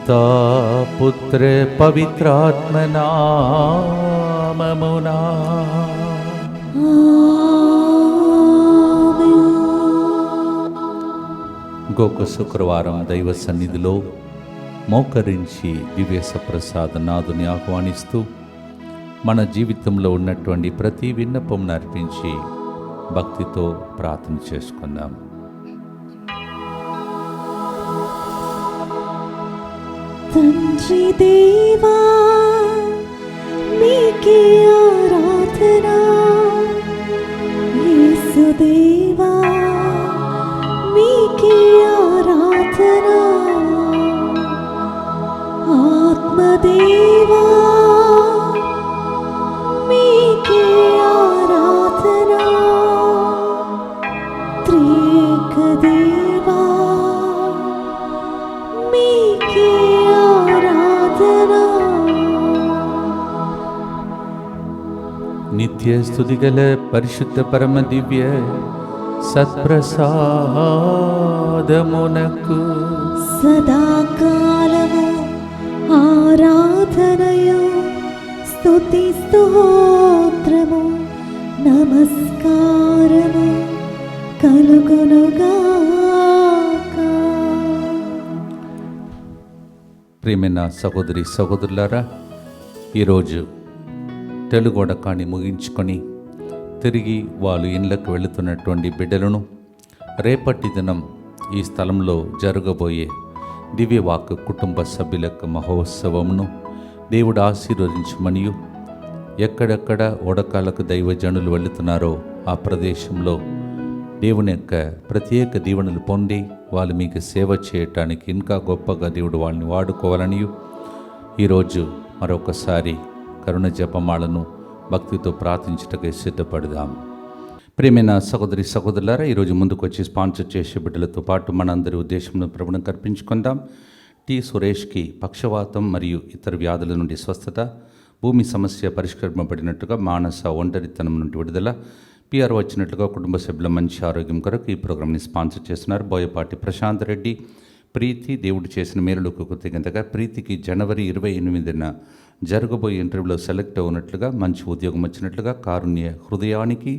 పితా పుత్ర పవిత్రాత్మ నామమునా ఇంకొక శుక్రవారం దైవ సన్నిధిలో మోకరించి దివ్య సప్రసాద నాదుని ఆహ్వానిస్తూ మన జీవితంలో ఉన్నటువంటి ప్రతి విన్నపం అర్పించి భక్తితో ప్రార్థన చేసుకుందాం. తండ్రి దేవా మీకే ఆరాధన, యేసు దేవా మీకే ఆరాధన, ఆత్మదేవా మీకే ఆరాధన, త్రియేక దేవా మీకే నిత్య స్తుతిగల పరిశుద్ధ పరమ దివ్య సత్ప్రసాదమునకు సదాకాలము ఆరాధనయు స్తుతి స్తోత్రము నమస్కారము కలుగునుగాక. ప్రియమైన సహోదరి సహోదరులారా, ఈరోజు తెలుగు వడకాన్ని ముగించుకొని తిరిగి వాళ్ళు ఇళ్ళకు వెళుతున్నటువంటి బిడ్డలను రేపటి దినం ఈ స్థలంలో జరగబోయే దివ్యవాక్ కుటుంబ సభ్యులకు మహోత్సవమును దేవుడు ఆశీర్వదించమనియు, ఎక్కడెక్కడ వడకాలకు దైవజనులు వెళుతున్నారో ఆ ప్రదేశంలో దేవుని యొక్క ప్రత్యేక దీవెనలు పొంది వాళ్ళు మీకు సేవ చేయటానికి ఇంకా గొప్పగా దేవుడు వాళ్ళని వాడుకోవాలని ఈరోజు మరొకసారి కరుణ జపమాలను భక్తితో ప్రార్థించటకు సిద్ధపడదాం. ప్రియమైన సహోదరి సహోదరులారా, ఈరోజు ముందుకు వచ్చి స్పాన్సర్ చేసే బిడ్డలతో పాటు మనందరి ఉద్దేశంలో ప్రభువును కర్పించుకుందాం. టి సురేష్కి పక్షవాతం మరియు ఇతర వ్యాధుల నుండి స్వస్థత, భూమి సమస్య పరిష్కరింపబడినట్టుగా, మానస ఒంటరితనం నుండి విడుదల, పిఆర్ వచ్చినట్లుగా కుటుంబ సభ్యుల మంచి ఆరోగ్యం కొరకు ఈ ప్రోగ్రామ్ని స్పాన్సర్ చేస్తున్నారు. బోయపాటి ప్రశాంత్ రెడ్డి. ప్రీతి దేవుడు చేసిన మేలులకు కృతజ్ఞతగా ప్రీతికి జనవరి 28న జరగబోయే ఇంటర్వ్యూలో సెలెక్ట్ అవునట్లుగా, మంచి ఉద్యోగం వచ్చినట్లుగా కారుణ్య హృదయానికి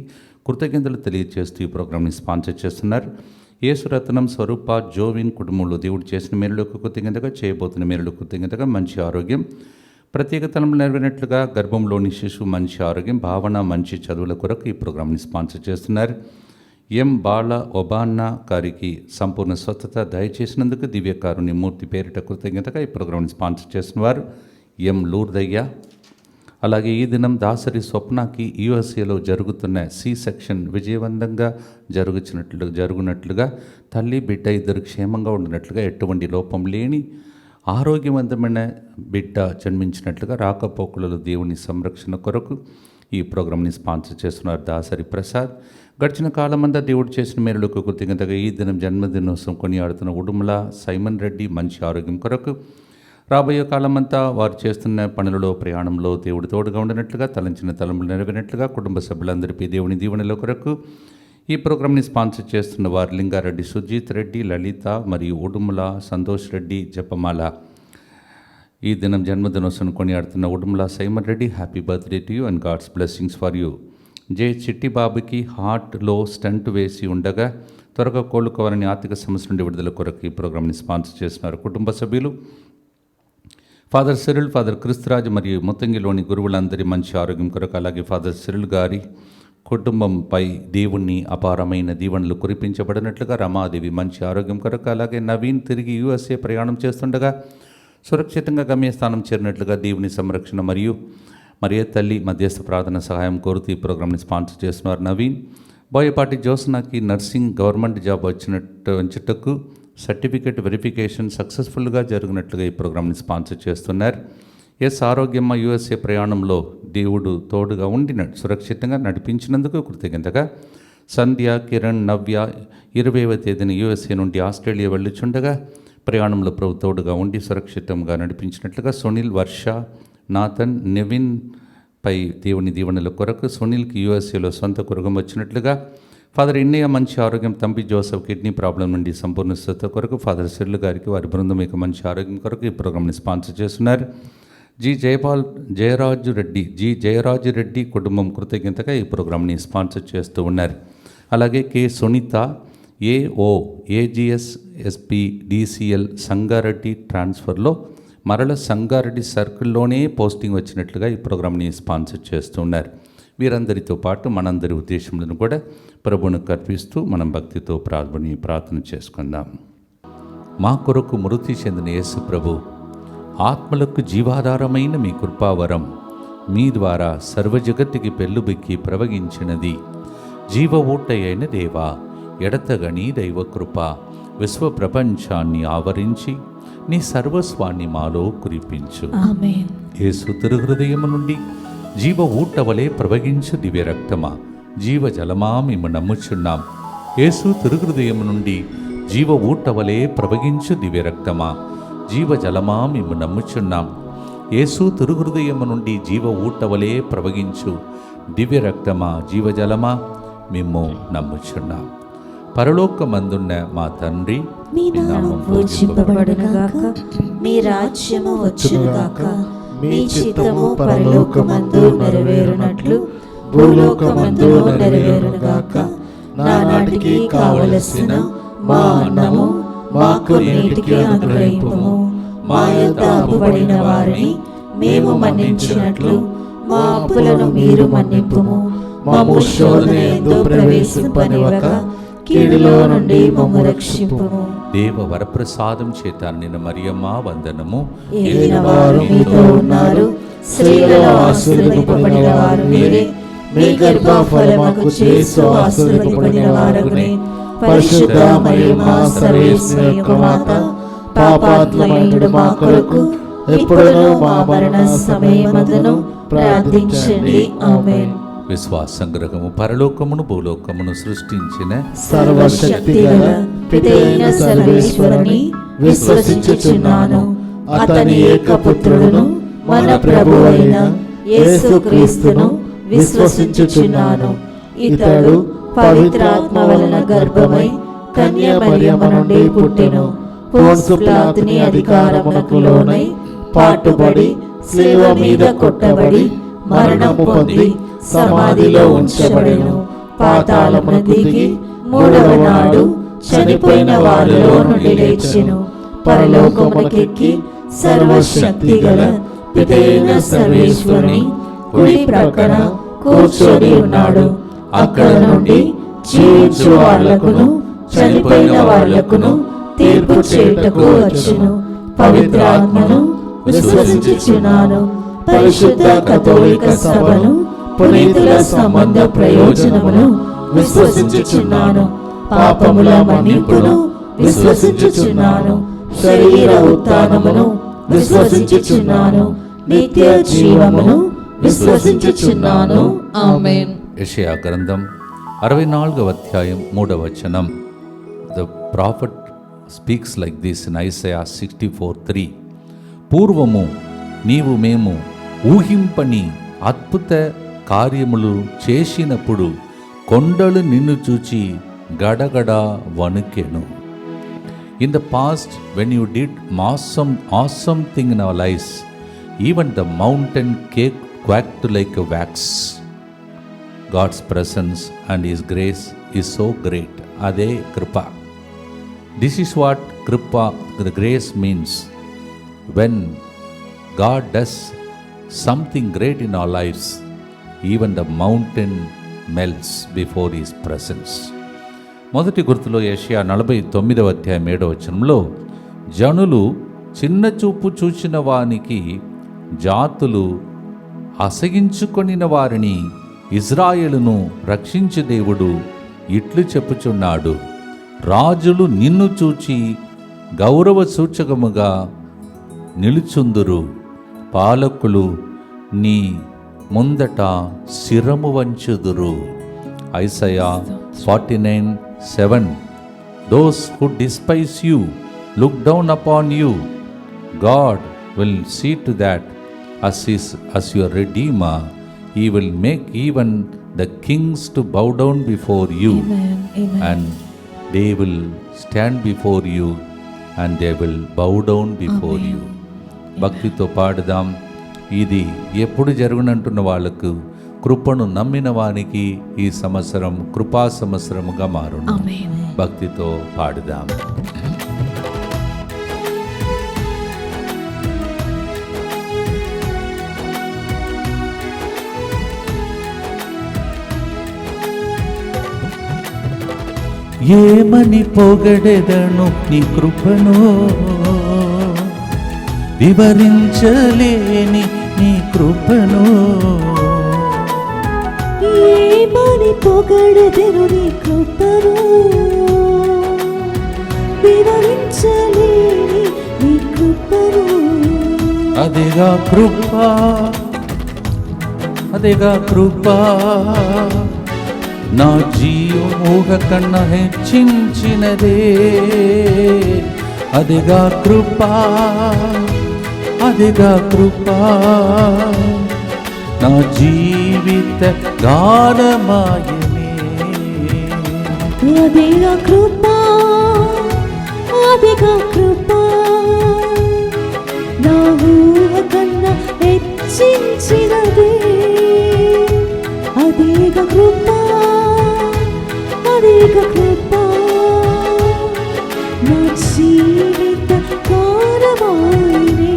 కృతజ్ఞతలు తెలియజేస్తూ ఈ ప్రోగ్రామ్ని స్పాన్సర్ చేస్తున్నారు. యేసురత్నం స్వరూప జోవిన్ కుటుంబంలో దేవుడు చేసిన మేలులకు కృతజ్ఞతగా, చేయబోతున్న మేలులకు కృతజ్ఞతగా మంచి ఆరోగ్యం, ప్రత్యేక తలంలో నెరవేరినట్లుగా గర్భంలోని శిశువు మంచి ఆరోగ్యం, భావన మంచి చదువుల కొరకు ఈ ప్రోగ్రామ్ని స్పాన్సర్ చేస్తున్నారు. ఎం బాల ఒబాన్నా గారికి సంపూర్ణ స్వస్థత దయచేసినందుకు దివ్య కారుణ్య మూర్తి పేరిట కృతజ్ఞతగా ఈ ప్రోగ్రామ్ని స్పాన్సర్ చేస్తున్నవారు ఎం లూర్దయ్య. అలాగే ఈ దినం దాసరి స్వప్నకి యుఎస్ఏలో జరుగుతున్న సి సెక్షన్ విజయవంతంగా జరుగునట్లుగా, తల్లి బిడ్డ ఇద్దరు క్షేమంగా ఉండినట్లుగా, ఎటువంటి లోపం లేని ఆరోగ్యవంతమైన బిడ్డ జన్మించినట్లుగా, రాకపోకలలో దేవుని సంరక్షణ కొరకు ఈ ప్రోగ్రామ్ని స్పాన్సర్ చేస్తున్నారు దాసరి ప్రసాద్. గడిచిన కాలమంతా దేవుడు చేసిన మేలులకు కృతజ్ఞతగా ఈ దినం జన్మదినోత్సవం కొనియాడుతున్న ఉడుమల సైమన్ రెడ్డి మంచి ఆరోగ్యం కొరకు, రాబోయే కాలమంతా వారు చేస్తున్న పనులలో ప్రయాణంలో దేవుడు తోడుగా ఉండినట్లుగా, తలంచిన తలంపులు నెరవేరినట్లుగా, కుటుంబ సభ్యులందరిపీ దేవుని దీవెనల కొరకు ఈ ప్రోగ్రామ్ని స్పాన్సర్ చేస్తున్న వారు లింగారెడ్డి సుజిత్ రెడ్డి, లలిత మరియు ఉడుమల సంతోష్ రెడ్డి జపమాల. ఈ దినం జన్మదినోత్సవం కొనియాడుతున్న Udumala Simon Reddy, happy birthday to you and God's blessings for you. J చిట్టిబాబుకి హార్ట్లో స్టంట్ వేసి ఉండగా త్వరగా కోలుకోవాలని ఆర్థిక సమస్య నుండి విడుదల కొరకు ఈ ప్రోగ్రామ్ని స్పాన్సర్ చేస్తున్నారు కుటుంబ సభ్యులు. ఫాదర్ సిరిల్, ఫాదర్ క్రిస్తురాజ్ మరియు ముత్తంగిలోని గురువులందరి మంచి ఆరోగ్యం కొరకు, అలాగే ఫాదర్ సిరిల్ గారి కుటుంబంపై దేవుణ్ణి అపారమైన దీవెనలు కురిపించబడినట్లుగా, రమాదేవి మంచి ఆరోగ్యం కొరకు, అలాగే నవీన్ తిరిగి యుఎస్ఏ ప్రయాణం చేస్తుండగా సురక్షితంగా గమ్యస్థానం చేరినట్లుగా దేవుని సంరక్షణ మరియు మరియ తల్లి మధ్యస్థ ప్రార్థన సహాయం కోరుతూ ఈ ప్రోగ్రామ్ని స్పాన్సర్ చేస్తున్నారు నవీన్. బోయపాటి జోస్నాకి నర్సింగ్ గవర్నమెంట్ జాబ్ వచ్చేటకు సర్టిఫికేట్ వెరిఫికేషన్ సక్సెస్ఫుల్గా జరిగినట్లుగా ఈ ప్రోగ్రామ్ని స్పాన్సర్ చేస్తున్నారు. ఎస్ ఆరోగ్యమ్మ యుఎస్ఏ ప్రయాణంలో దేవుడు తోడుగా ఉండి సురక్షితంగా నడిపించినందుకు కృతజ్ఞతగా, సంధ్య, కిరణ్, నవ్య 20వ తేదీన యుఎస్ఏ నుండి ఆస్ట్రేలియా వెళ్ళుచుండగా ప్రయాణంలో ప్రభు తోడుగా ఉండి సురక్షితంగా నడిపించినట్లుగా, సునీల్, వర్ష, నాథన్, నెవిన్ పై దేవుని దీవెనల కొరకు, సునీల్కి యుఎస్ఏలో సొంత కురుగం వచ్చినట్లుగా, ఫాదర్ ఇన్నయ్య మంచి ఆరోగ్యం, తంపి జోసెఫ్ కిడ్నీ ప్రాబ్లం నుండి సంపూర్ణ స్వస్థత కొరకు, ఫాదర్ సిర్లు గారికి వారి బృందం మీకు మంచి ఆరోగ్యం కొరకు ఈ ప్రోగ్రామ్ని స్పాన్సర్ చేస్తున్నారు. జయరాజు రెడ్డి కుటుంబం కృతజ్ఞతగా ఈ ప్రోగ్రామ్ని స్పాన్సర్ చేస్తూ ఉన్నారు. అలాగే K Sunitha AGS SP DCL Sangareddy ట్రాన్స్ఫర్లో మరల సంగారెడ్డి సర్కిల్లోనే పోస్టింగ్ వచ్చినట్లుగా ఈ ప్రోగ్రామ్ని స్పాన్సర్ చేస్తూ ఉన్నారు. వీరందరితో పాటు మనందరి ఉద్దేశములను కూడా ప్రభువును కర్పిస్తూ మనం భక్తితో ప్రార్థన చేసుకుందాం. మా కొరకు మృతి చెందిన యేసు ప్రభు ఆత్మలకు జీవాధారమైన మీ కృపావరం మీ ద్వారా సర్వజగత్తుకి పెళ్ళుబెక్కి ప్రవగించినది. జీవ ఊట అయిన దేవా, ఎడతగని దైవకృప విశ్వ ప్రపంచాన్ని ఆవరించి నీ సర్వస్వాన్ని మాలో కురిపించు. యేసు తిరుహృదయము నుండి జీవ ఊట వలె ప్రవగించు దివ్య రక్తమా, జీవ జలమా మేము నమ్ముచున్నాం. యేసు తిరుహృదయము నుండి జీవ ఊట వలె ప్రవగించు దివ్య రక్తమా, జీవ జలమా మేము నమ్ముచున్నాం. యేసు తిరుహృదయము నుండి జీవ ఊట వలె ప్రవగించు దివ్య రక్తమా, జీవజలమా మేము నమ్ముచున్నాం. పరలోకమందున్న మా తండ్రి, మీ నామం పూజింపబడునుగాక, మీ రాజ్యము వచ్చునుగాక, మీ చిత్తము పరలోకమందు నెరవేరునట్లు భూలోకమందు నెరవేరునుగాక. నానాటికి కావలసిన మా అన్నము మాకు నేటికి అనుగ్రహింపుము. మా యొద్ద అప్పుబడిన వారిని మేము మన్నించినట్లు మా అప్పులను మీరు మన్నింపుము. మమ్ము శోధన యందు ప్రవేశింపనివ్వక కీడులో నుండి మమ్ము రక్షింపుము. దేవ వరప్రసాదం చేత నిన్న మరియమ్మ వందనము. ఏలిన వారు మీతో ఉన్నారు, స్త్రీలలో ఆశీర్వదింపబడిన వారు మీరే. మీ గర్భఫలముకు యేసు ఆశీర్వదింపబడిన వారగునే. పరిశుద్ధ మరియమ్మ సర్వేశ్వరి యొక్క మాత, పాపాత్ములైన మా కొరకు ఎప్పుడును మా మరణ సమయమందును ప్రార్థించండి. ఆమేన్. విశ్వాస సంగ్రహము. పరలోకమును భూలోకమును సృష్టించిన సర్వశక్తిగల పితైన సర్వేశ్వరుని విశ్వసించుచున్నాను. అతని ఏకపుత్రుడును మన ప్రభువైన యేసుక్రీస్తును విశ్వసించుచున్నాను. ఇతడు పవిత్రాత్మ వలన గర్భమై కన్య మరియమ్మ నుండి పుట్టెను. పోన్సు పిలాతుని అధికారమునకు లోనై పాటుబడి శిలువ మీద కొట్టబడి మరణము పొంది సమాధిలో ఉంచబడెను. పాతాళమున దిగి మూడవ నాడు చనిపోయిన వారిలో నుండి లేచెను. పరలోకమునకెక్కి సర్వశక్తి గల పితైన సర్వేశ్వరుని కుడి ప్రక్కన కూర్చొని ఉన్నాడు. అక్కడ నుండి జీవించు వాళ్లకును చనిపోయిన వాళ్లకును తీర్పు చేయుటకు వచ్చును. పవిత్రాత్మను విశ్వసించుచున్నాను. పరిశుద్ధ కథోలిక సభను, పునీతుల సంబంధ ప్రయోజనమును విశ్వసించుచున్నాను. పాపముల మన్నింపును విశ్వసించుచున్నాను. శరీర ఉత్థానమును విశ్వసించుచున్నాను. నిత్య జీవమును విశ్వసించుచున్నాను. ఆమేన్. యెషయా గ్రంథం 64వ అధ్యాయం 3వ వచనం. The prophet speaks like this in Isaiah 64:3. పూర్వము నీవు మేము ఊహింపని అద్భుత కార్యములు చేసినప్పుడు కొండలు నిన్ను చూచి గడగడ వణుకెను. In the past, when you did awesome thing in our lives, even the mountain quaked like a wax. God's presence and His grace is so great. Ade kripa. This is what kripa, the grace means. When God does something great in our lives, even the mountain melts before His presence. మొదటి గుర్తులో యెషయా 49వ అధ్యాయం 7వ వచనంలో, జనులు చిన్న చూపు చూచిన వానికి, జాతులు అసగించుకొనిన వారిని ఇజ్రాయేలును రక్షించు దేవుడు ఇట్లు చెప్పుచున్నాడు. రాజులు నిన్ను చూచి గౌరవ సూచకముగా నిలుచుందురు, పాలకులు నీ ముందట శిరము వంచుదురు. Isaiah 49:7. Those who despise you look down upon you. God will see to that as your Redeemer. He will make even the kings to bow down before you. Amen. Amen. And they will stand before you and they will bow down before Amen. you. భక్తితో పాడుదాం. ఇది ఎప్పుడు జరుగునంటున్న వాళ్ళకు కృపను నమ్మిన వానికి ఈ సంవత్సరం కృపా సంవత్సరముగా మారును. Amen. భక్తితో పాడుదాం. ఏమని పొగడెదను నీ కృపను, వివరించలేని నీ కృపను. ఏమని పొగడెదను నీ కృపను, వివరించలేని నీ కృపను. అదేగా కృపా, అదేగా కృపా, నా జీవమూహ కన్నా హెచ్చించినదే. అదేగా కృపా, అదేగా కృపా, నా జీవిత గానమాయనే. అదేగా కృపా, అదేగా కృపా, నా ఊహ కన్నా హెచ్చించినదే. అదేగా కృపా, అదేగా కృపా, నా జీవిత గానమాయనే.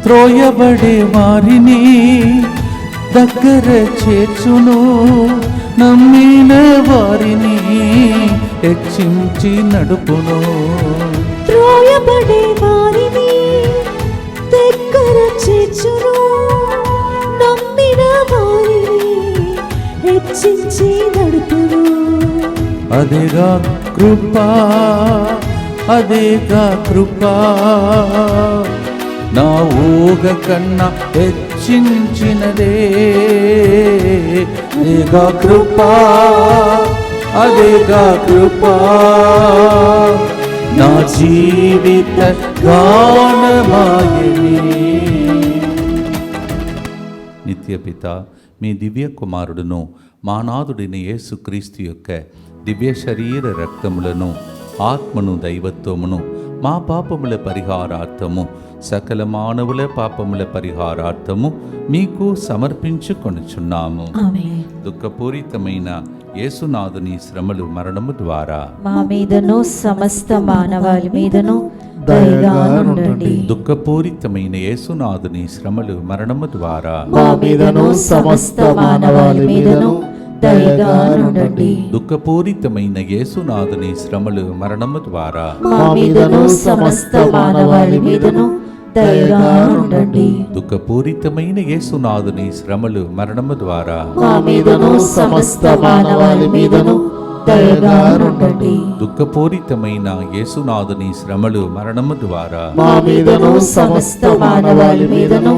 త్రోయబడే వారిని దగ్గర చేర్చును, నమ్మిన వారిని హెచ్చించి నడుపును. త్రోయబడే వారిని దగ్గర చేర్చును, నమ్మిన వారిని హెచ్చించి నడుపును. అదేగా కృపా, అదేగా కృపా, నా ఊహ కన్నా హెచ్చించినదే. అదేగా కృపా, అదేగా కృపా, నా జీవిత గానమాయనే. నిత్యపిత మీ దివ్య కుమారుడును మా నాథుడిని యేసుక్రీస్తు యొక్క దివ్య శరీర రక్తములను ఆత్మను దైవత్వమును మా పాపముల పరిహారార్థము సకల మానవుల పాపముల పరిహారార్థము మీకు సమర్పించుకొనుచున్నాము. ఆమేన్. దుఃఖపూరితమైన యేసునాథుని శ్రమలు మరణము ద్వారా మా మీదను సమస్త మానవాళి మీదను దయగా ఉండండి. దుఃఖపూరితమైన యేసునాథుని శ్రమలు మరణము ద్వారా మా మీదను సమస్త మానవాళి మీదను దయగా ఉండండి. దుఃఖపూరితమైన యేసునాథుని శ్రమలు మరణము ద్వారా మా మీదను సమస్త మానవాళి మీదను దయగా ఉండండి. దుఃఖపూరితమైన యేసునాథుని శ్రమలు మరణము ద్వారా మా మీదను సమస్త మానవాళి మీదను దయగా ఉండండి. దుఃఖపూరితమైన యేసునాథుని శ్రమలు మరణము ద్వారా మా మీదను సమస్త మానవాళి మీదను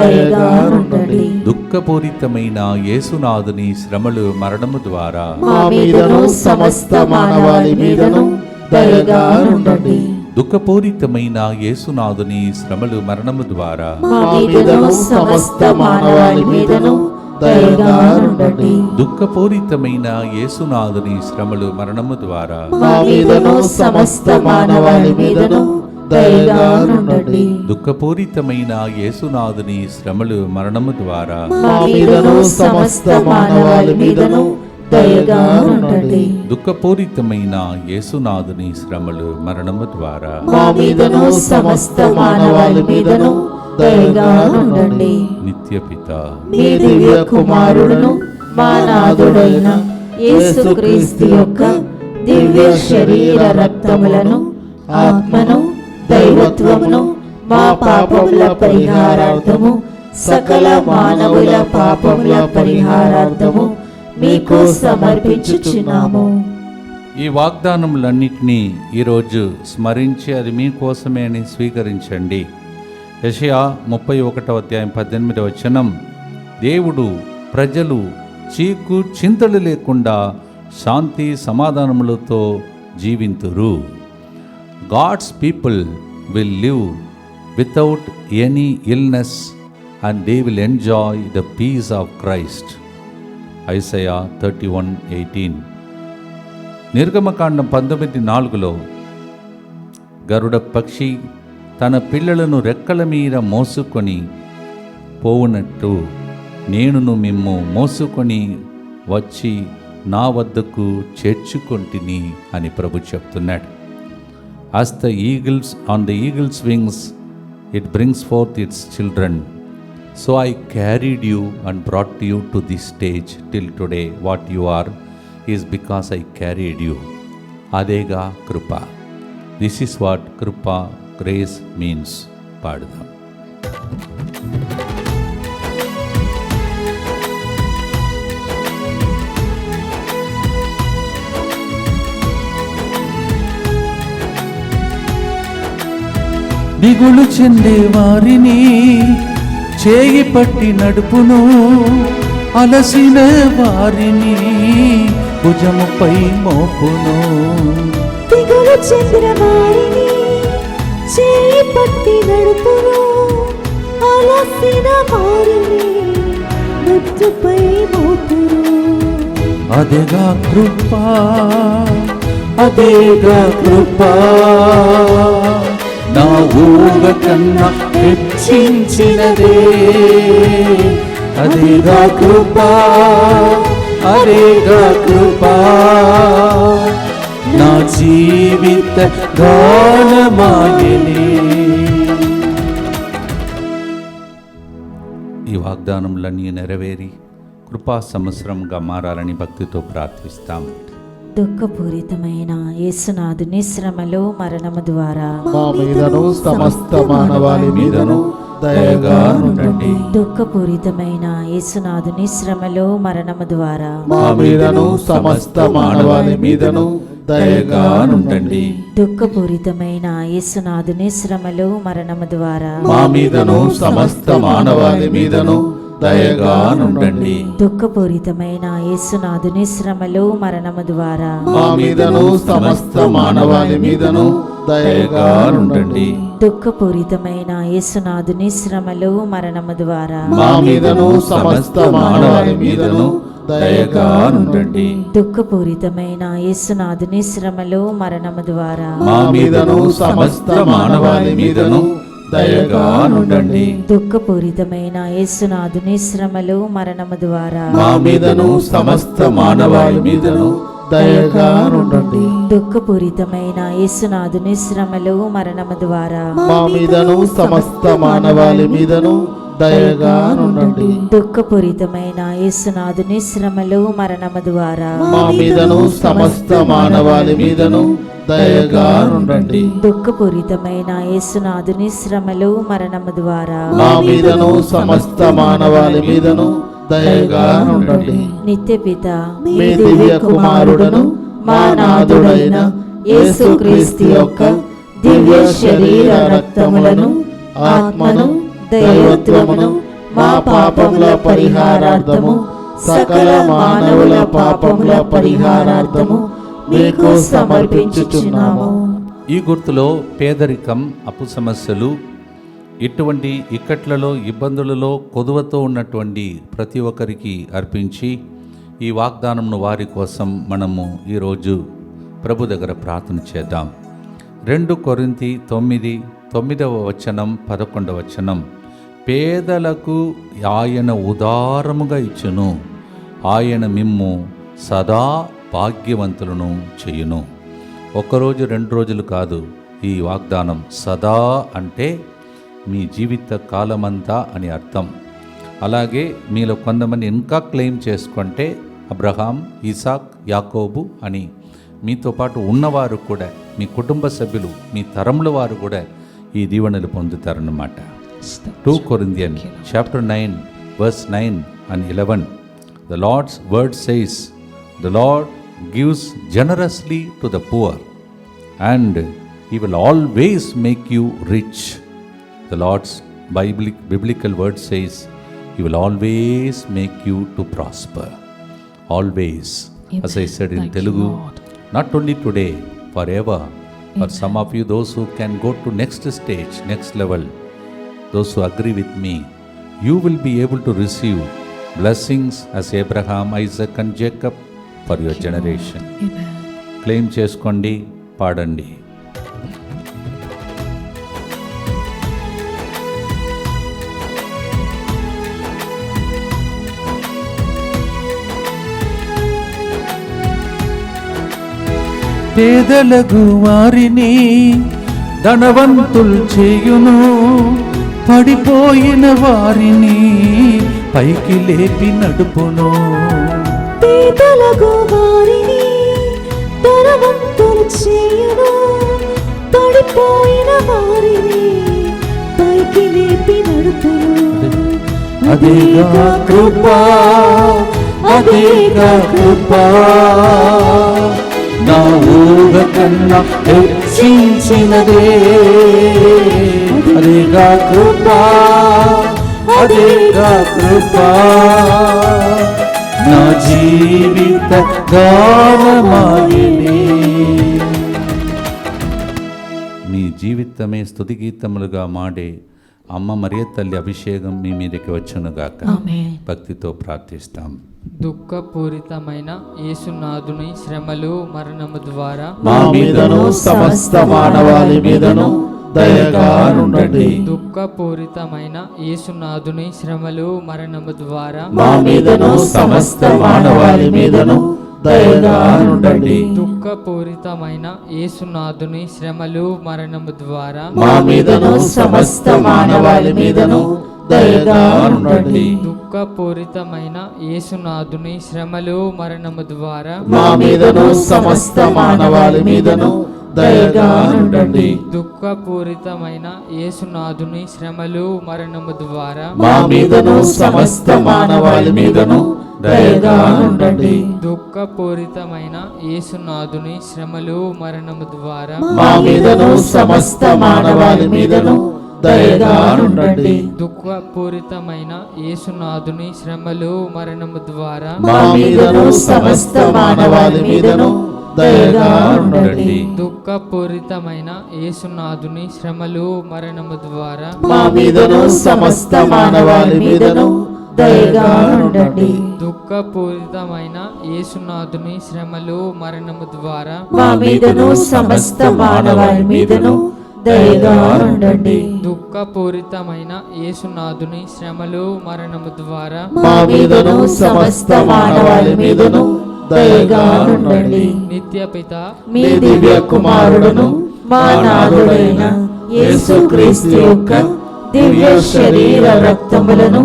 దయగా ఉండండి. దుఃఖపూరితమైన యేసునాథుని శ్రమలు మరణము ద్వారా మా మీదను సమస్త మానవాళి మీదను దయగా ఉండండి. దుఃఖపూరితమైన యేసునాథుని శ్రమలు మరణము ద్వారా మా మీదను సమస్త మానవాళి మీదను దయగా ఉండండి. దుఃఖపూరితమైన యేసునాథుని శ్రమలు మరణము ద్వారా మా మీదను సమస్త మానవాళి మీదను దయగా ఉండండి. దుఃఖపూరితమైన యేసునాథుని శ్రమలు మరణము ద్వారా మా మీదను సమస్త మానవాళి మీదను దయగా ఉండండి. దుఃఖపూరితమైన యేసునాథుని శ్రమలు మరణము ద్వారా మా మీదను సమస్త మానవాళి మీదను దయగా ఉండండి. నిత్యపిత మీ దివ్య కుమారుడును మా నాథుడైన యేసుక్రీస్తు యొక్క దివ్య శరీర రక్తములను ఆత్మను దైవత్వమును మా పాపముల పరిహారార్థము సకల మానవుల పాపముల పరిహారార్థము మీకు సమర్పించుచున్నాము. ఈ వాగ్దానములన్నిటినీ ఈరోజు స్మరించి అది మీకోసమే అని స్వీకరించండి. యెషయా 31:18 దేవుడు ప్రజలు చీకు చింతలు లేకుండా శాంతి సమాధానములతో జీవింతురు. God's people will live without any illness and they will enjoy the peace of Christ. Isaiah 31:18. నిర్గమకాండం 19:4లో గరుడ పక్షి తన పిల్లలను రెక్కల మీద మోసుకొని పోవునట్టు నేనును మిమ్ము మోసుకొని వచ్చి నా వద్దకు చేర్చుకొంటిని అని ప్రభు చెప్తున్నాడు. As the eagles on the eagle's wings it brings forth its children. So I carried you and brought you to this stage till today. What you are is because I carried you. Adega Krupa. This is what Krupa, grace means. Padadam. దిగులు చెందే వారిని చేయి పట్టి నడుపును, అలసిన వారిని భుజముపై మోపును. దిగులు చెందిన వారిని చేయి పట్టి నడుపును, అలసిన వారిని భుజముపై మోపును. అదేగా కృపా, అదేగా కృపా, నా ఊహ కన్నా హెచ్చించినదే. అదేగా కృపా, అదేగా కృపా, నా జీవిత గానమాయనే. ఈ వాగ్దానములన్నీ నెరవేరి కృపా సంవత్సరంగా మారాలని భక్తితో ప్రార్థిస్తాం. దుఃఖపూరితమైన యేసునాథుని శ్రమలో మరణము ద్వారా మా మీదను సమస్త మానవాళి మీదను దయగా నుండండి. దుఃఖపూరితమైన యేసునాథుని శ్రమలో మరణము ద్వారా మా మీదను సమస్త మానవాళి మీదను దయగా నుండండి. దుఃఖపూరితమైన యేసునాథుని శ్రమలో మరణము ద్వారా మా మీదను సమస్త మానవాళి మీదను దయగా నుండండి. దుఃఖపూరితమైన యేసునాథుని శ్రమలో మరణము ద్వారా మా మీదను సమస్త మానవాళి మీదను దయగా నుండండి. దుఃఖపూరితమైన యేసునాథుని శ్రమలో మరణము ద్వారా మా మీదను సమస్త మానవాళి మీదను దయగా నుండండి. దుఃఖపూరితమైన యేసునాథుని శ్రమలో మరణము ద్వారా మా మీదను సమస్త మానవాళి మీదను దయగా నుండండి. దుఃఖపూరితమైన యేసునాథుని శ్రమలో మరణము ద్వారా మా మీదను సమస్త మానవాళి మీదను దయగా నుండండి. దుఃఖపూరితమైన యేసునాథుని శ్రమలో మరణము ద్వారా మా మీదను సమస్త మానవాళి మీదను దయగా నుండండి. దుఃఖపూరితమైన యేసునాథుని శ్రమలో మరణము ద్వారా మా మీదను సమస్త మానవాళి మీదను దయగా నుండండి. దుఃఖపూరితమైన యేసునాథుని శ్రమలో మరణము ద్వారా మా మీదను సమస్త మానవాళి మీదను దయగా నుండండి. నిత్యపిత మీ దివ్య కుమారుడను మా నాథుడైన యేసుక్రీస్తు యొక్క దివ్య శరీర రక్తములను ఆత్మను దైవత్వమును మా పాపముల పరిహారార్థము సకల మానవుల పాపముల పరిహారార్థము మీకు సమర్పించుచున్నాము. ఈ గుర్తులో పేదరికం, అప్పు సమస్యలు, ఇటువంటి ఇక్కట్లలో, ఇబ్బందులలో కొదువతో ఉన్నటువంటి ప్రతి ఒక్కరికి అర్పించి ఈ వాగ్దానంను వారి కోసం మనము ఈరోజు ప్రభు దగ్గర ప్రార్థన చేద్దాం. 2 కొరింథీ 9:9 11 పేదలకు ఆయన ఉదారముగా ఇచ్చును, ఆయన మిమ్ము సదా భాగ్యవంతులను చేయును. ఒక్కరోజు 2 రోజులు కాదు, ఈ వాగ్దానం సదా అంటే మీ జీవిత కాలమంతా అని అర్థం. అలాగే మీలో కొంతమంది ఇంకా క్లెయిమ్ చేసుకుంటే అబ్రహాం, ఇసాక్, యాకోబు అని మీతో పాటు ఉన్నవారు కూడా, మీ కుటుంబ సభ్యులు, మీ తరముల వారు కూడా ఈ దీవెనలు పొందుతారన్నమాట. 2 Corinthians chapter 9 verse 9 and 11. The Lord's word says, the Lord gives generously to the poor and he will always make you rich. The Lord's biblical word says, he will always make you to prosper. Always. as I said in Telugu, not only today, forever. For some of you, those who can go to next stage, next level, those who agree with me, you will be able to receive blessings as Abraham, Isaac and Jacob for your generation. Claim చేసుకోండి, పాడండి. పేదలకు వారిని ధనవంతులు చేయును, పడిపోయిన వారిని పైకి లేపి నడుపును. పేదలకు వారిని ధనవంతులు చేయును, పడిపోయిన వారిని పైకి లేపి నడుపును. అదేగా కృపా, అదేగా కృపా, నా ఊహ కన్నా హెచ్చించినదే. అదేగా కృపా, అదేగా కృపా, నా జీవిత గానమాయనే. మీ జీవితమే స్తుతి గీతములుగా మాడే అమ్మ మరియ తల్లి అభిషేకం మీ మీదకి వచ్చునుగాక. భక్తితో ప్రార్థిస్తాం. దుఃఖపూరితమైన యేసునాథుని శ్రమలు మరణము ద్వారా మా మీదను సమస్త మానవాళి మీదను దయగా నుండండి. దుఃఖపూరితమైన యేసునాథుని శ్రమలు మరణము ద్వారా మా మీదను సమస్త మానవాళి మీదను దయగా నుండండి. దుఃఖపూరితమైన యేసునాథుని శ్రమలు మరణము ద్వారా మా మీదను సమస్త మానవాళి మీదను దయగా నుండండి. దుఃఖపూరితమైన యేసునాథుని శ్రమలు మరణము ద్వారా మా మీదను సమస్త మానవాళి మీదను దయగా నుండండి. దుఃఖపూరితమైన యేసునాథుని శ్రమలు మరణము ద్వారా మా మీదను సమస్త మానవాళి మీదను దయగా నుండండి. దుఃఖపూరితమైన యేసునాథుని శ్రమలు మరణము ద్వారా మా మీదను సమస్త మానవాళి మీదను దయగా నుండండి. దుఃఖపూరితమైన యేసునాథుని శ్రమలు మరణము ద్వారా మా మీదను సమస్త మానవాళి మీదను దయగా నుండండి. దుఃఖపూరితమైన యేసునాథుని శ్రమలు మరణము ద్వారా మా మీదను సమస్త మానవాళి మీదను దయగా నుండండి. దుఃఖపూరితమైన యేసునాథుని శ్రమలు మరణము ద్వారా మా మీదను సమస్త మానవాళి మీదను దయగా ఉండండి. దుఃఖపూరితమైన యేసునాథుని శ్రమలు మరణము ద్వారా మా మీదను సమస్త మానవాళి మీదను దయగా ఉండండి. నిత్య పిత మీ దివ్య కుమారుడును మా నాథుడైన యేసుక్రీస్తు యొక్క దివ్య శరీర రక్తములను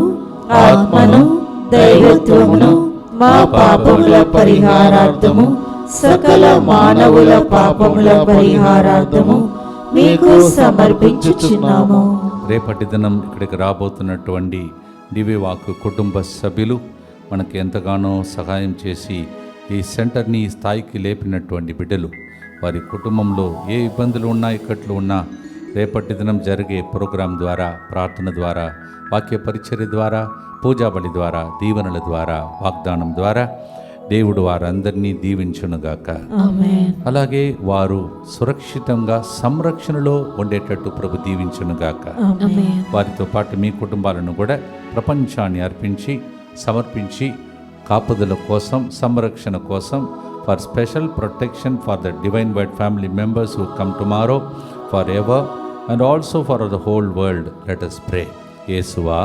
ఆత్మను దైవత్వమును మా పాపముల పరిహారార్థము సకల మానవుల పాపముల పరిహారార్థము మీకు సమర్పించుచున్నాము. రేపటి దినం ఇక్కడికి రాబోతున్నటువంటి దివ్యవాక్కు కుటుంబ సభ్యులు మనకి ఎంతగానో సహాయం చేసి ఈ సెంటర్ని ఈ స్థాయికి లేపినటువంటి బిడ్డలు, వారి కుటుంబంలో ఏ ఇబ్బందులు ఉన్నా ఇక్కట్లు ఉన్నా రేపటి దినం జరిగే ప్రోగ్రాం ద్వారా, ప్రార్థన ద్వారా, వాక్య పరిచర్య ద్వారా, పూజాబలి ద్వారా, దీవెనల ద్వారా, వాగ్దానం ద్వారా దేవుడు వారందరినీ దీవించునుగాక. అలాగే వారు సురక్షితంగా సంరక్షణలో ఉండేటట్టు ప్రభు దీవించునుగాక. వారితో పాటు మీ కుటుంబాలను కూడా ప్రపంచాన్ని అర్పించి సమర్పించి కాపుదల కోసం, సంరక్షణ కోసం, for special protection for the divine wide family members who come tomorrow for ever and also for the whole world. Let us pray. యేసువా,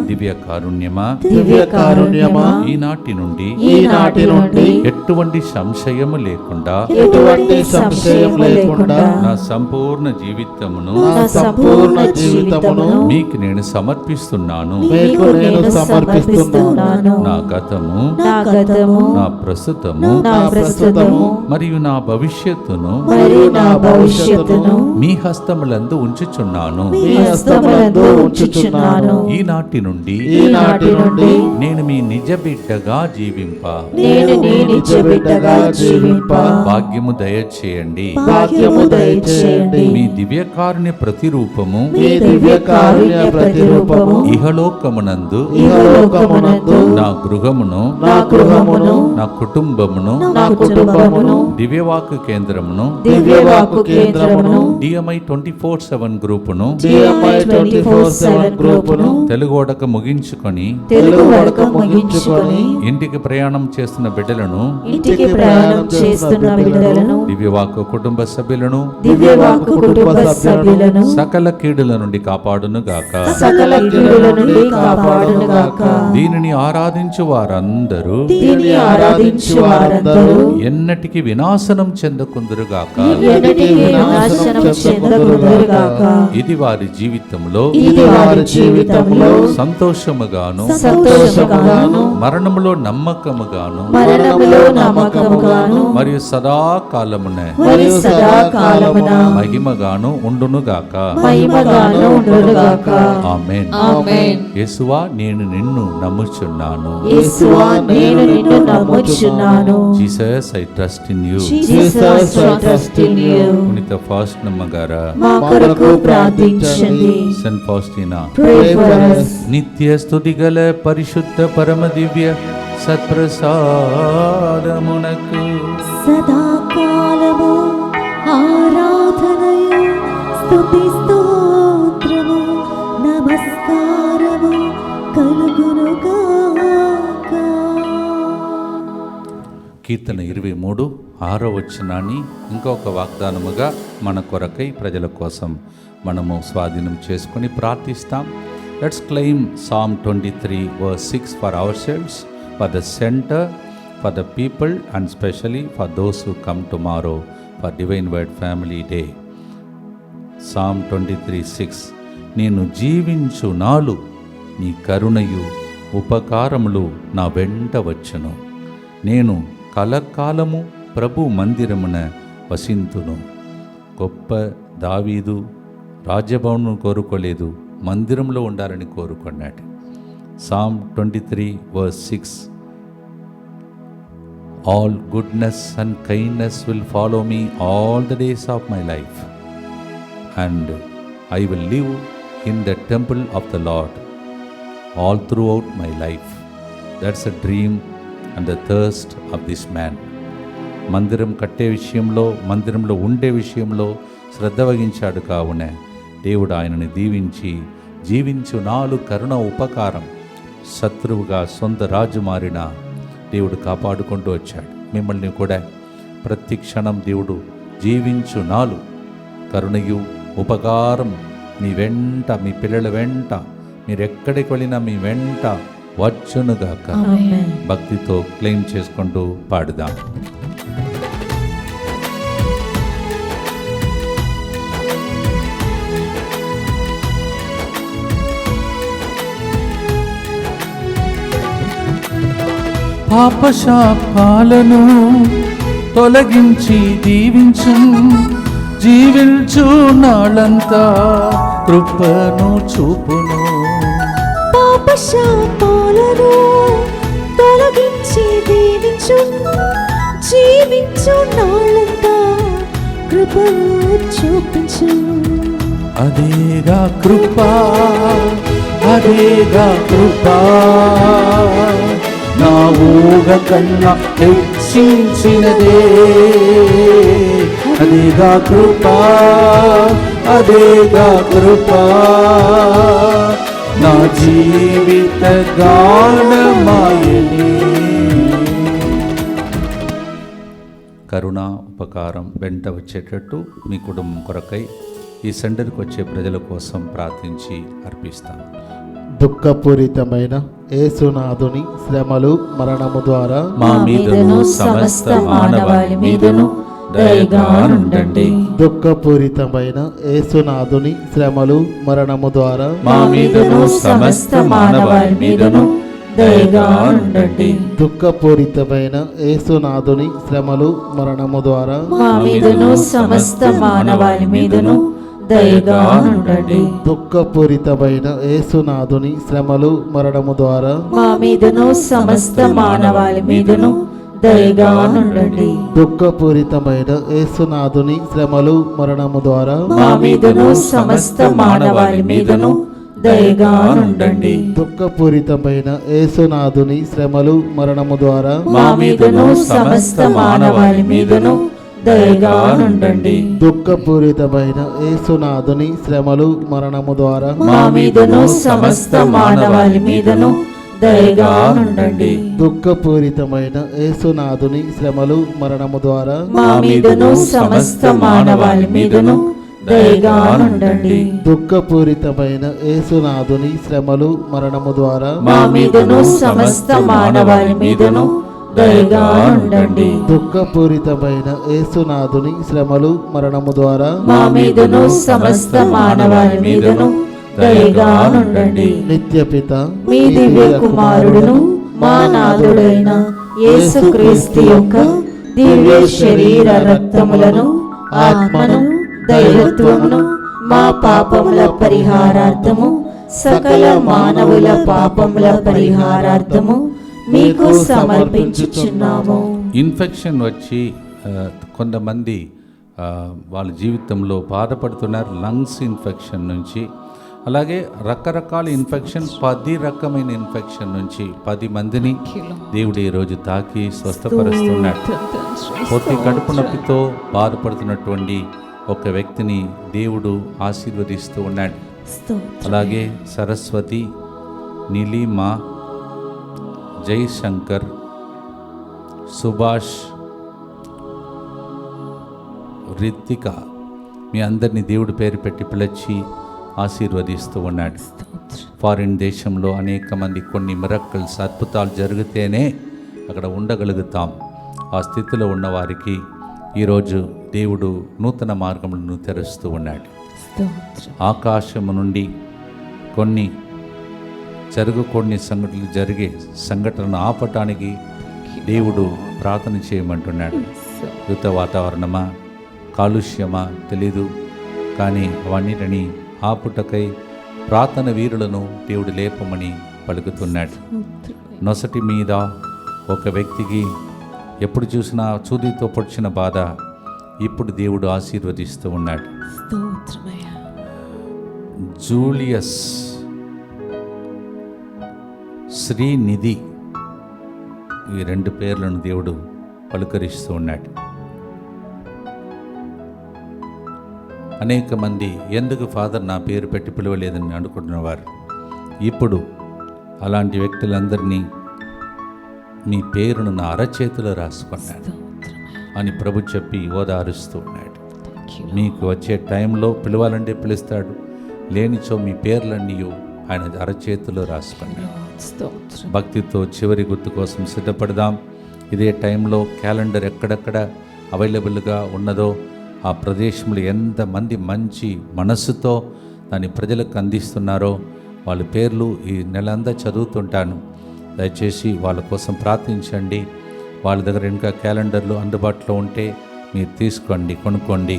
దివ్య కారుణ్యమా, దివ్య కారుణ్యమా, ఈనాటి నుండి ఎటువంటి సంశయము లేకుండా ఎటువంటి సంశయం లేకుండా నా సంపూర్ణ జీవితమును మీకు నేను సమర్పిస్తున్నాను. మీకు నేను సమర్పిస్తున్నాను. నా గతము, నా ప్రస్తుతము మరియు నా భవిష్యత్తును నా భవిష్యత్తును మీ హస్తములందు ఉంచుచున్నాను. మీ హస్తములందు ఉంచుచున్నాను. ఈనాటి నుండి ఈనాటి నుండి నేను మీ నిజ బిడ్డగా జీవింప నేను నీ నిజ బిడ్డగా జీవింప భాగ్యము దయచేయండి. భాగ్యము దయచేయండి. మీ దివ్యకారుని ప్రతిరూపము మీ దివ్య కారుణ్య ప్రతిరూపము ఇహలోకమునందు ఇహలోకమునందు నా గృహమును నా గృహమును నా కుటుంబమును నా కుటుంబమును దివ్యవాక్కు కేంద్రమును దివ్యవాక్కు కేంద్రమును డిఎంఐ 24/7 గ్రూపును DMI 24/7 గ్రూపును తెలుగోడక ముగించుకొని తెలుగు వడక ముగించుకొని ఇంటికి ప్రయాణం చేస్తున్న బిడ్డలను ఇంటికి ప్రయాణం చేస్తున్న బిడ్డలను దివ్యవాక్కు కుటుంబ సభ్యులను దివ్యవాక్కు కుటుంబ సభ్యులను సకల కీడుల నుండి కాపాడును గాక. సకల కీడుల నుండి కాపాడును గాక. దీనిని ఆరాధించు వారందరూ దీనిని ఆరాధించు వారందరూ ఎన్నటికి వినాశనం చెందకుందురుగాక. ఎన్నటికీ నాశనం చెందకుందురు గాక. ఇది వారి జీవితంలో ఇది వారి జీవితంలో సంతోషముగాను సంతోషముగాను మరణములో నమ్మకముగాను మరణములో నమ్మకముగాను మరియు సదాకాలమున మరియు సదాకాలమున మహిమగాను ఉండునుగాక. మహిమగాను ఉండునుగాక. ఆమేన్. ఆమేన్. యేసువా నేను నిన్ను నమ్ముచున్నాను. యేసువా నేను నిన్ను నమ్ముచున్నాను. Jesus I trust in you. Jesus I trust in you. పునీత ఫాస్టినమ్మ గారా, మా కొరకు ప్రార్థించండి. Saint ఫాస్టినా, Pray for us. నిత్య స్తుతి గల పరిశుద్ధ పరమ దివ్య సత్ప్రసాదమునకు సదాకాలము ఆరాధనయు స్తుతి స్తోత్రము నమస్కారము కలుగునుగాక. కీర్తన 23:6 ఇంకొక వాగ్దానముగా మన కొరకై ప్రజల కోసం మనము స్వాధీనం చేసుకొని ప్రార్థిస్తాం. Let's claim Psalm 23:6 for ourselves, for the center, for the people and especially for those who come tomorrow for Divine Word Family Day. Psalm 23:6 నేను జీవించు నాలు నీ కరుణయు ఉపకారములు నా వెంట వచ్చును. నేను కలకాలము ప్రభు మందిరమున వసింతును. గొప్ప దావీదు రాజ్యభవనం కోరుకోలేదు, మందిరంలో ఉండాలని కోరుకున్నాడు. Psalm 23:6 All goodness and kindness will follow me all the days of my life, and I will live in the temple of the Lord all throughout my life. That's a dream and the thirst of this man. మందిరం కట్టే విషయంలో, మందిరంలో ఉండే విషయంలో శ్రద్ధ వహించాడు. కావున దేవుడు ఆయనని దీవించి జీవించు నాలు కరుణ ఉపకారం, శత్రువుగా సొంత రాజు మారిన దేవుడు కాపాడుకుంటూ వచ్చాడు. మిమ్మల్ని కూడా ప్రతి క్షణం దేవుడు జీవించు నాలు కరుణయు ఉపకారం మీ వెంట, మీ పిల్లల వెంట, మీరు ఎక్కడికి వెళ్ళినా మీ వెంట వచ్చునుగాక. ఆమేన్. భక్తితో క్లెయిమ్ చేసుకుంటూ పాడుదాం. పాపశాపాలను తొలగించి దీవించు, జీవించు నాళ్ళంతా కృపను చూపును. పాపశాపాలను తొలగించి దీవించు, జీవించు నాళ్ళంతా కృపను చూపించు. అదేగా కృపా, అదేగా కృపా, నా ఊహ కన్నా హెచ్చించినదే. అదేగా కృపా, అదేగా కృపా, నా జీవిత గానమాయని. కరుణ ఉపకారం వెంట వచ్చేటట్టు మీ కుటుంబం కొరకై ఈ సెంటర్కి వచ్చే ప్రజల కోసం ప్రార్థించి అర్పిస్తాం. దుఃఖపూరితమైన యేసునాథుని శ్రమలు మరణము ద్వారా మా మీదను సమస్త మానవాళి మీదను దయగా నుండండి. దుఃఖపూరితమైన యేసునాథుని శ్రమలు మరణము ద్వారా మా మీదను సమస్త మానవాళి మీదను దయగా నుండండి. దుఃఖపూరితమైన యేసునాథుని శ్రమలు మరణము ద్వారా మా మీదను సమస్త మానవాళి మీదను దయగా ఉండండి. దుఃఖపూరితమైన యేసునాథుని శ్రమలు మరణము ద్వారా మా మీదను సమస్త మానవాళి మీదను దయగా ఉండండి. దుఃఖపూరితమైన యేసునాథుని శ్రమలు మరణము ద్వారా మా మీదను సమస్త మానవాళి మీదను దయగా ఉండండి. దుఃఖపూరితమైన యేసునాథుని శ్రమలు మరణము ద్వారా మా మీదను సమస్త మానవాళి మీదను దయగా ఉండండి. దుఃఖపూరితమైన యేసునాథుని శ్రమలు మరణము ద్వారా మా మీదను సమస్త మానవాళి మీదను దయగా ఉండండి. దుఃఖపూరితమైన యేసునాథుని శ్రమలు మరణము ద్వారా మా మీదను సమస్త మానవాళి మీదను దయగా ఉండండి. దుఃఖపూరితమైన యేసునాథుని శ్రమలు మరణము ద్వారా మా మీదను సమస్త మానవాళి మీదను దయగా ఉండండి. దుఃఖపూరితమైన యేసునాథుని శ్రమలు మరణము ద్వారా మా మీదను సమస్త మానవాళి మీదను దయగా ఉండండి. నిత్యపిత మీ దివ్య కుమారుడును మా నాథుడైన యేసుక్రీస్తు యొక్క దివ్య శరీర రక్తములను ఆత్మను దైవత్వమును మా పాపముల పరిహారార్థము సకల మానవుల పాపముల పరిహారార్థము మీకు సమర్పించుచున్నాము. ఇన్ఫెక్షన్ వచ్చి కొంతమంది వాళ్ళ జీవితంలో బాధపడుతున్నారు. లంగ్స్ ఇన్ఫెక్షన్ నుంచి, అలాగే రకరకాల ఇన్ఫెక్షన్, 10 రకమైన ఇన్ఫెక్షన్ నుంచి 10 మందిని దేవుడు ఈరోజు తాకి స్వస్థపరుస్తున్నాడు. పొట్టి కడుపు నొప్పితో బాధపడుతున్నటువంటి ఒక వ్యక్తిని దేవుడు ఆశీర్వదిస్తూ ఉన్నాడు. అలాగే సరస్వతి, నీలిమా, జయశంకర్, సుభాష్, రిత్తిక, మీ అందరినీ దేవుడు పేరు పెట్టి పిలిచి ఆశీర్వదిస్తూ ఉన్నాడు. ఫారిన్ దేశంలో అనేక మంది కొన్ని మిరక్కల్స్, అద్భుతాలు జరిగితేనే అక్కడ ఉండగలుగుతాం. ఆ స్థితిలో ఉన్నవారికి ఈరోజు దేవుడు నూతన మార్గములను తెరుస్తూ ఉన్నాడు. ఆకాశము నుండి కొన్ని జరిగే సంఘటనను ఆపటానికి దేవుడు ప్రార్థన చేయమంటున్నాడు. యుత వాతావరణమా, కాలుష్యమా తెలీదు, కానీ అవన్నిటిని ఆపుటకై ప్రార్థన వీరులను దేవుడు లేపమని పలుకుతున్నాడు. నొసటి మీద ఒక వ్యక్తికి ఎప్పుడు చూసినా చూదితో పొడిచిన బాధ, ఇప్పుడు దేవుడు ఆశీర్వదిస్తూ ఉన్నాడు. జూలియస్, శ్రీనిధి, ఈ 2 పేర్లను దేవుడు పలుకరిస్తూ ఉన్నాడు. అనేక మంది ఎందుకు ఫాదర్ నా పేరు పెట్టి పిలవలేదని అనుకుంటున్నవారు, ఇప్పుడు అలాంటి వ్యక్తులందరినీ మీ పేరును నా అరచేతిలో రాసుకున్నాడు అని ప్రభు చెప్పి ఓదారుస్తూ ఉన్నాడు. మీకు వచ్చే టైంలో పిలవాలంటే పిలుస్తాడు, లేనిచో మీ పేర్లన్నీ ఆయన అరచేతిలో రాసుకున్నాడు. భక్తితో చివరి గుర్తు కోసం సిద్ధపడదాం. ఇదే టైంలో క్యాలెండర్ ఎక్కడెక్కడ అవైలబుల్గా ఉన్నదో ఆ ప్రదేశంలో ఎంతమంది మంచి మనస్సుతో దాన్ని ప్రజలకు అందిస్తున్నారో వాళ్ళ పేర్లు ఈ నెలంతా చదువుతుంటాను. దయచేసి వాళ్ళ కోసం ప్రార్థించండి. వాళ్ళ దగ్గర ఇంకా క్యాలెండర్లు అందుబాటులో ఉంటే మీరు తీసుకోండి, కొనుక్కోండి.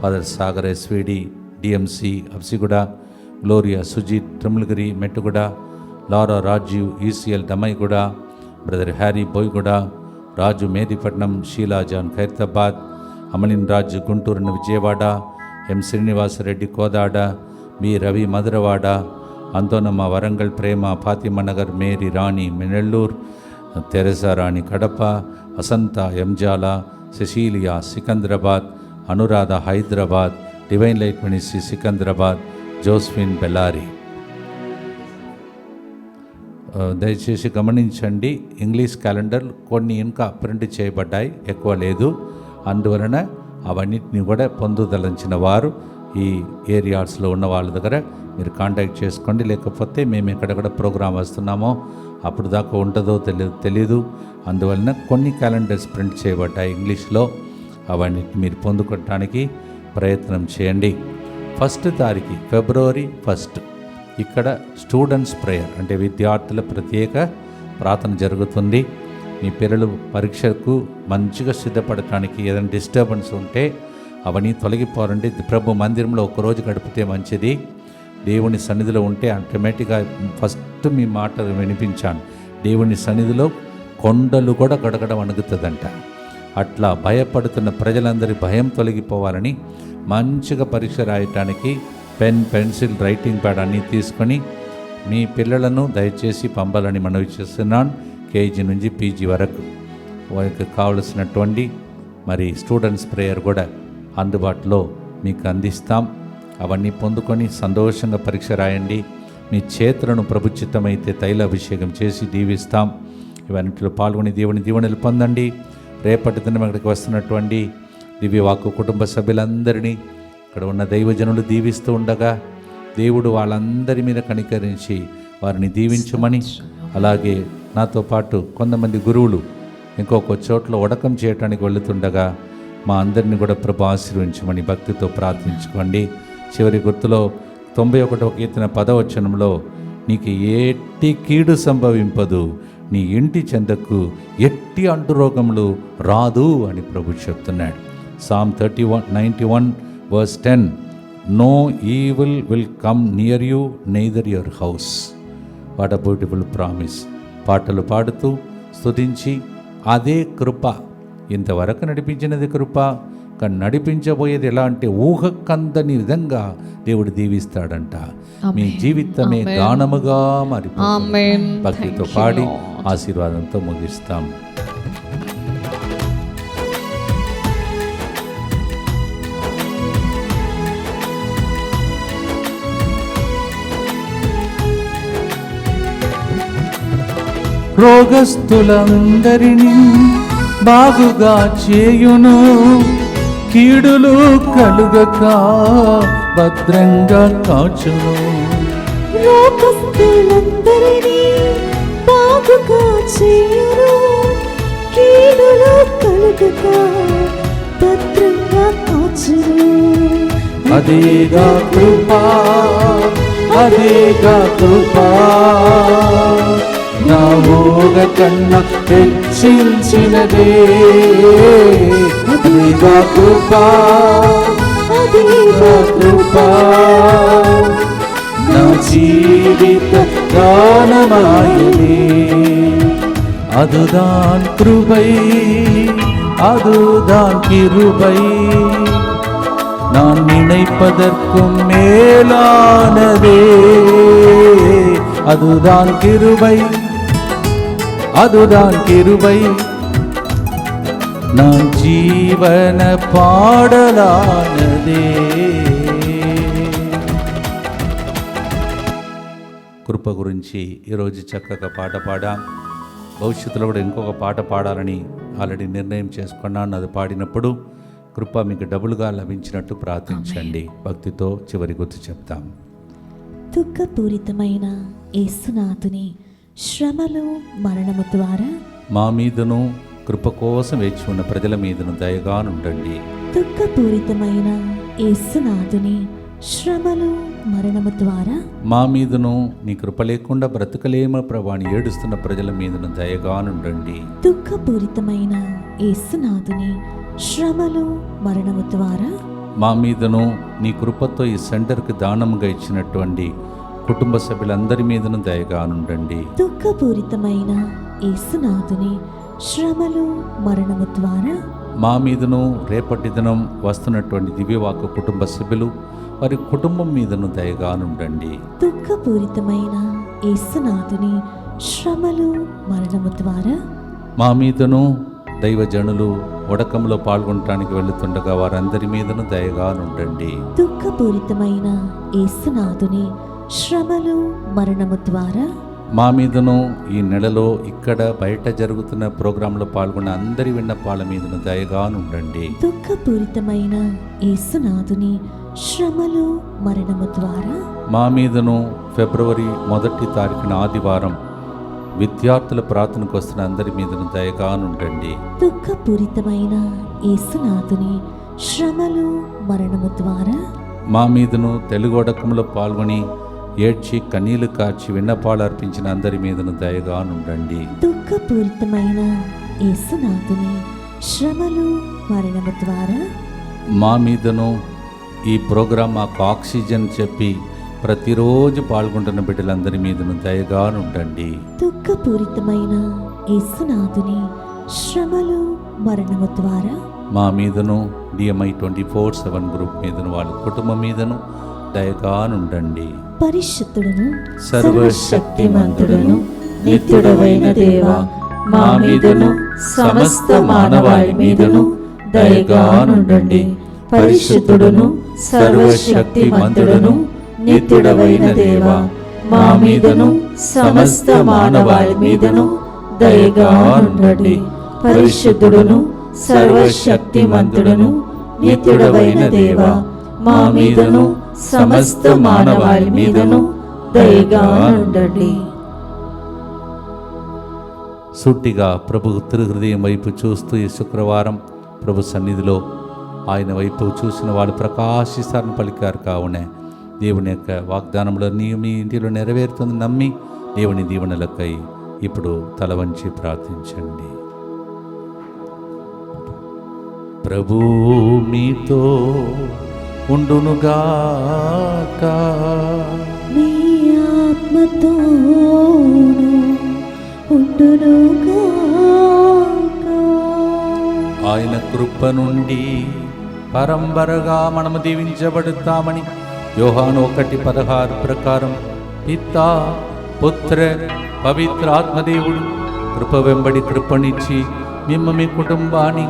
Father Sagar SVD, DMC Apsiguda, Gloria Sujith Trimulgiri Mettuguda, Lara Rajeev ECL Damaiguda, brother Harry Boiguda, Raju Medipatnam, Sheela John Khairatabad, Amalin Raju Guntur Vijayawada, M Srinivasareddy Kodad, B Ravi Madhurawada, Anthonamma Warangal, Prema Fatima Nagar, Mary Rani Nellore, Teresa Rani Kadapa, Vasantha Enjala, Cecilia Secunderabad, Anuradha Hyderabad, divine light ministry Secunderabad, Josephine Bellary. దయచేసి గమనించండి, ఇంగ్లీష్ క్యాలెండర్ కొన్ని ఇంకా ప్రింట్ చేయబడ్డాయి, ఎక్కువ లేదు. అందువలన అవన్నిటిని కూడా పొందుదలంచిన వారు ఈ ఏరియాస్లో ఉన్న వాళ్ళ దగ్గర మీరు కాంటాక్ట్ చేసుకోండి. లేకపోతే మేము ఎక్కడెక్కడ ప్రోగ్రాం వస్తున్నామో అప్పుడు దాకా ఉంటుందో తెలీదు. అందువలన కొన్ని క్యాలెండర్స్ ప్రింట్ చేయబడ్డాయి ఇంగ్లీష్లో, అవన్నిటిని మీరు పొందుకోవడానికి ప్రయత్నం చేయండి. 1 తారీఖు ఫిబ్రవరి 1 ఇక్కడ స్టూడెంట్స్ ప్రేయర్ అంటే విద్యార్థుల ప్రత్యేక ప్రార్థన జరుగుతుంది. మీ పిల్లలు పరీక్షకు మంచిగా సిద్ధపడటానికి ఏదైనా డిస్టర్బెన్స్ ఉంటే అవన్నీ తొలగిపోవాలంటే ప్రభు మందిరంలో ఒకరోజు గడిపితే మంచిది. దేవుని సన్నిధిలో ఉంటే ఆటోమేటిక్గా ఫస్ట్ మీ మాట వినిపించాను, దేవుని సన్నిధిలో కొండలు కూడా గడగడం అణుగుతుందంట. అట్లా భయపడుతున్న ప్రజలందరి భయం తొలగిపోవాలని మంచిగా పరీక్ష రాయటానికి పెన్, పెన్సిల్, రైటింగ్ ప్యాడ్ అన్నీ తీసుకొని మీ పిల్లలను దయచేసి పంపాలని మనవి చేస్తున్నాను. కేజీ నుంచి పీజీ వరకు వారికి కావలసినటువంటి మరి స్టూడెంట్స్ ప్రేయర్ కూడా అందుబాటులో మీకు అందిస్తాం. అవన్నీ పొందుకొని సంతోషంగా పరీక్ష రాయండి. మీ చేతులను ప్రభుచిత్తమైతే తైలాభిషేకం చేసి దీవిస్తాం. ఇవన్నింటిలో పాల్గొని దేవుని దీవెనలు పొందండి. రేపటి దినం అక్కడికి వస్తున్నటువంటి దివ్యవాక్కు కుటుంబ సభ్యులందరినీ, ఇక్కడ ఉన్న దైవజనులు దీవిస్తూ ఉండగా దేవుడు వాళ్ళందరి మీద కనికరించి వారిని దీవించమని, అలాగే నాతో పాటు కొంతమంది గురువులు ఇంకొక చోట్ల ఉడకం చేయటానికి వెళుతుండగా మా అందరినీ కూడా ప్రభు ఆశీర్వించమని భక్తితో ప్రార్థించుకోండి. చివరి గుర్తులో 91వ కీర్తన 10వ వచనంలో నీకు ఎట్టి కీడు సంభవింపదు, నీ ఇంటి చెందకు ఎట్టి అంటురోగములు రాదు అని ప్రభు చెప్తున్నాడు. Psalm 91:10 No evil will come near you, neither your house. What a beautiful promise. పాటలు పాడుతూ స్తుతించి అదే కృప, ఇంతవరకు నడిపించినది కృప, కానీ నడిపించబోయేది ఎలా అంటే ఊహకందని విధంగా దేవుడు దీవిస్తాడంట. మీ జీవితమే గానముగా మారిపోతుంది. భక్తితో పాడి ఆశీర్వాదంతో ముగిస్తాం. రోగస్తులందరినీ బాగుగా చేయును, కీడులు కలుగక భద్రంగా కాచును. రోగస్తులందరినీ బాగుగా చేయును, కీడులు కలుగక భద్రంగా కాచును. అదేగా కృపా, అదేగా కృపా, నా ఊగ కన్నా హెచ్చించినదే. అదేగా కృపా, అదేగా కృపా, నా జీవిత గానమాయనే. அதுதான் கிருபை, அதுதான் கிருபை, நான் நினைப்பதற்கும் மேலானதே. அதுதான் கிருபை, அதுதான் கிருபை, நான் జీవన పాడలానదే. కృప గురించి ఈరోజు చక్కగా పాట పాడాం. భవిష్యత్తులో కూడా ఇంకొక పాట పాడాలని ఆల్రెడీ నిర్ణయం చేసుకున్నాను. అది పాడినప్పుడు కృప మీకు డబుల్గా లభించినట్టు ప్రార్థించండి. భక్తితో చివరి గుర్తు చెప్తాం. దుఃఖపూరితమైన యేసునాథుని శ్రమలు మరణము ద్వారా మా మీదను కృప కోసం వేచి ఉన్న ప్రజల మీదను దయగానుండండి. దుఃఖపూరితమైన యేసునాథుని శ్రమలు మరణము ద్వారా మా మీదను నీ కృప లేకుండా బ్రతకలేమ ప్రభాని ఏడుస్తున్న ప్రజల మీదను దయగానుండండి. దుఃఖపూరితమైన యేసునాథుని శ్రమలు మరణము ద్వారా మా మీదను నీ కృపతో ఈ సెంటర్కి దానముగా ఇచ్చినటువంటి కుటుంబ సభ్యులందరి మీదను దయగానుండండి. దుఃఖపూరితమైన యేసునాథుని శ్రమలు మరణము ద్వారా మా మీదను రేపటి దినం వస్తున్నటువంటి దివ్యవాక్కు కుటుంబ సభ్యులు వారి కుటుంబం మీదను దయగానుండండి. దుఃఖపూరితమైన యేసునాథుని శ్రమలు మరణము ద్వారా మా మీదను దైవజనులు ఉడకంలో పాల్గొనటానికి వెళుతుండగా వారందరి మీదను దయగానుండండి. దుఃఖపూరితమైన యేసునాథుని శ్రమలు మరణము ద్వారా మా మీదను ఈ నెలలో ఇక్కడ బయట జరుగుతున్న ప్రోగ్రాంలో పాల్గొన్న అందరి విన్నపాల మీదను దయగానుండండి. దుఃఖపూరితమైన యేసునాథుని శ్రమలు మరణము ద్వారా మా మీదను ఫిబ్రవరి 1వ తారీఖున ఆదివారం విద్యార్థుల ప్రార్థనకు వస్తున్న అందరి మీదను దయగానుండండి. దుఃఖపూరితమైన యేసునాథుని శ్రమలు మరణము ద్వారా మా మీదను తెలుగోడకంలో పాల్గొని ఏడ్చి కన్నీళ్లు కార్చి విన్నపాలు అర్పించిన అందరి మీదను దయగానుండండి. దుఃఖపూరితమైన యేసునాథుని శ్రమలు మరణము ద్వారా మా మీదను ఈ ప్రోగ్రాం మాకు ఆక్సిజన్ చెప్పి ప్రతిరోజు పాల్గొంటున్న బిడ్డలందరి మీదను దయగా ఉండండి. దుఃఖపూరితమైన యేసునాథుని శ్రమలు మరణము ద్వారా మా మీదను DMI 24/7 గ్రూప్ మీదను వాళ్ళ కుటుంబం మీదను దయగా ఉండండి. పరిశుద్ధుడును సర్వశక్తిమంతుడును నిత్యుడవైన దేవా, మా మీదను సమస్త మానవాళి మీదను దయగా నుండండి. పరిశుద్ధుడును సర్వశక్తిమంతుడును నిత్యుడవైన దేవా, మా మీదను సమస్త మానవాళి మీదను దయగా నుండండి. పరిశుద్ధుడును సర్వశక్తిమంతుడును నిత్యుడవైన దేవా, మా మీదను సమస్త మానవాళి మీదను దయగా నుండండి. సూటిగా ప్రభు తిరుహృదయం వైపు చూస్తూ ఈ శుక్రవారం ప్రభు సన్నిధిలో ఆయన వైపు చూసిన వాళ్ళు ప్రకాశిస్తారని పలికారు. కావునే దేవుని యొక్క వాగ్దానంలో మీ ఇంటిలో నెరవేరుతుంది నమ్మి దేవుని దీవెనలకై ఇప్పుడు తల వంచి ప్రార్థించండి. ప్రభు మీతో ఉండునుగాక. మీ ఆత్మతోను ఉండునుగాక. ఆయన కృప నుండి పరంపరగా మనము దీవించబడుతామని యోహాను 1:16 ప్రకారం పితా పుత్ర పవిత్ర ఆత్మదేవుడు కృప వెంబడి కృపనిచ్చి మిమ్మ మీ కుటుంబాన్ని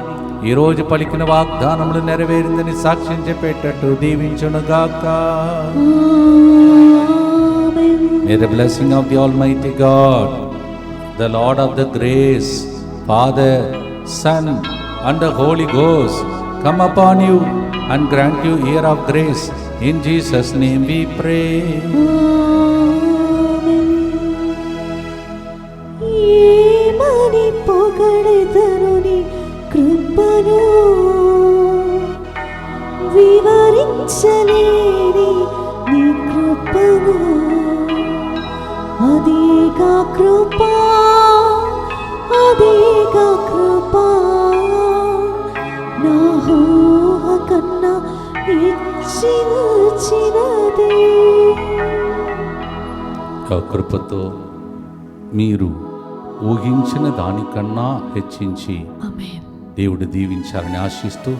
ఈరోజు పలికిన వాగ్దానములు నెరవేరిందని సాక్ష్యం చెప్పేటట్టు దీవించునుగాక. May the blessing of the Almighty God, the Lord of the grace, Father, Son, and the Holy Ghost come upon you and grant you ear of grace. In Jesus' name we pray. ఏమని పొగడెదను నీ కృపను, వివరించలేని నీ కృపను. అదేగా కృపా, అదేగా కృపా, నా ఊహ కన్నా ఇచ్చినదే. ఆ కృపతో మీరు ఊహించిన దానికన్నా హెచ్చించి ఆమేన్. దేవుడు దీవించాలని ఆశిస్తూ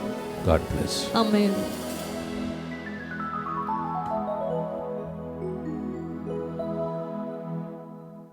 గాడ్ బ్లెస్. ఆమేన్.